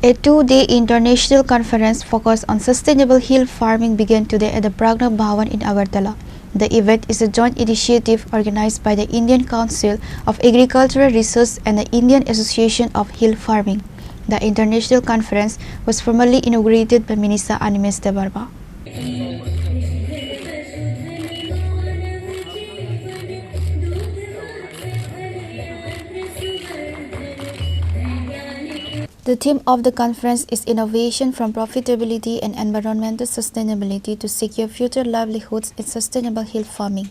A two-day international conference focused on sustainable hill farming began today at the Pragna Bhawan in Agartala. The event is a joint initiative organized by the Indian Council of Agricultural Research and the Indian Association of Hill Farming. The international conference was formally inaugurated by Minister Animesh Debbarma. The theme of the conference is Innovation from Profitability and Environmental Sustainability to Secure Future Livelihoods in Sustainable Hill Farming.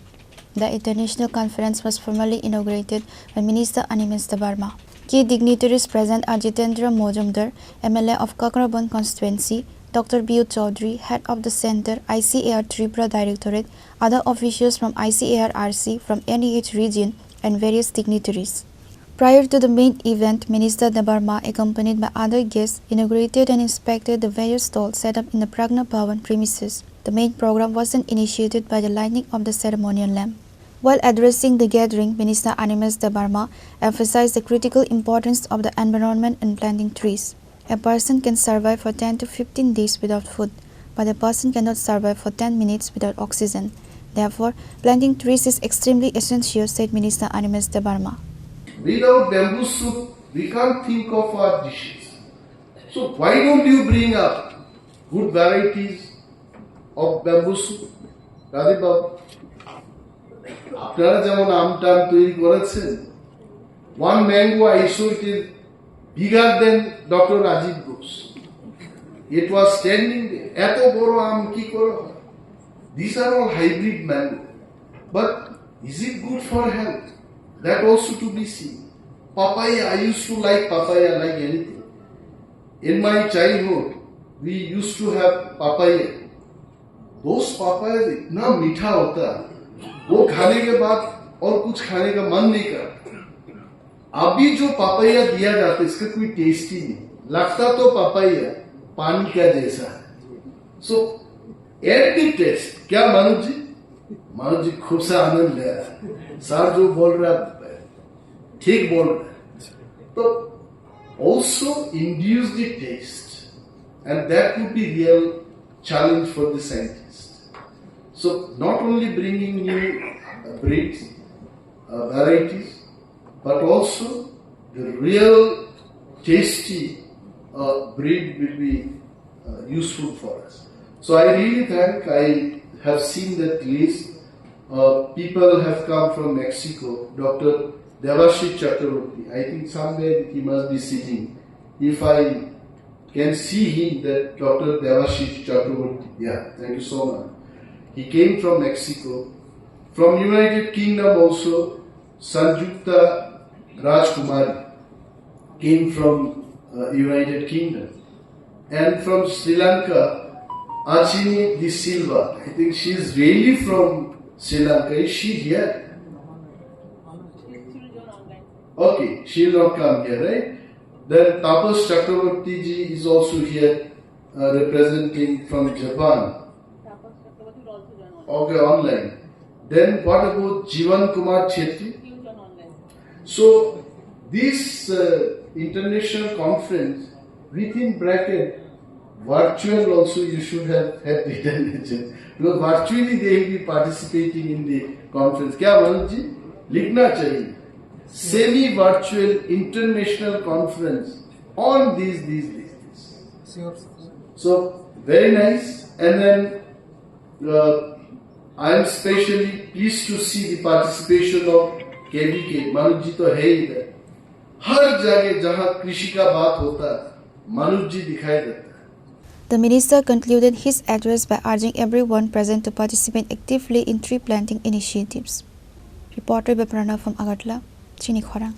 The international conference was formally inaugurated by Minister Animesh Debbarma. Key dignitaries present are Jitendra Mojumdar, MLA of Khorang constituency, Dr. B. Chaudhary, Head of the Center, ICAR Tripura Directorate, other officials from ICAR RC from NEH region, and various dignitaries. Prior to the main event, Minister Debbarma, accompanied by other guests, inaugurated and inspected the various stalls set up in the Pragna Bhawan premises. The main program was initiated by the lighting of the ceremonial lamp. While addressing the gathering, Minister Animesh Debbarma emphasized the critical importance of the environment and planting trees. A person can survive for 10 to 15 days without food, but a person cannot survive for 10 minutes without oxygen. Therefore, planting trees is extremely essential, said Minister Animesh Debbarma. Without bamboo soup, we can't think of our dishes. So why don't you bring up good varieties of bamboo soup? Radhe Babu, আপনারা যেমন আমটাম তৈরি করেছেন, one mango I saw it is bigger than Dr. Rajiv Ghosh. It was standing there. এত বড় আম কি করে হয়? These are all hybrid mango. But is it good for health? That also to be seen. Papaya, I used to like papaya like anything. In my childhood, we used to have papaya. Those papayas इतना मीठा होता, वो खाने के बाद और कुछ खाने का मन नहीं करता. अभी जो papaya दिया जाता है, इसका कोई टेस्ट ही नहीं. लगता तो papaya पानी का जैसा है. So, add the taste. क्या मनोज जी? मनोज जी खूब सा आनंद ले रहा है. सर जो बोल रहा है ठीक बोल रहा है. तो also induce the taste, and that would be real challenge for the scientists. So not only bringing new breeds, varieties, but also the real tasty breed will be useful for us. So I really think I have seen that list. People have come from Mexico. Dr. Devashish Chakraborty. I think somewhere he must be sitting. If I can see him, that Dr. Devashish Chakraborty. Yeah, thank you so much. He came from Mexico. From United Kingdom also, Sanjukta Rajkumari came from United Kingdom. And from Sri Lanka, Chini De Silva. I think she is really from Sri Lanka. Is she here? Okay, she will not come here, right? Then Tapas Chakraborty ji is also here, representing from Japan. Okay, online. Then what about Jivan Kumar Chetri? So this international conference, within bracket, virtual also you should have written because virtually they will be participating in the conference. क्या मनोज जी लिखना चाहिए semi-virtual international conference on these. So very nice. And then I am especially pleased to see the participation of KBK. Manoj ji तो है ही इधर. हर जगह जहाँ कृषि का बात होता है मनोज जी दिखाई देता. The minister concluded his address by urging everyone present to participate actively in tree planting initiatives. Reported by Pragna from Agartala, Chini, Khorang.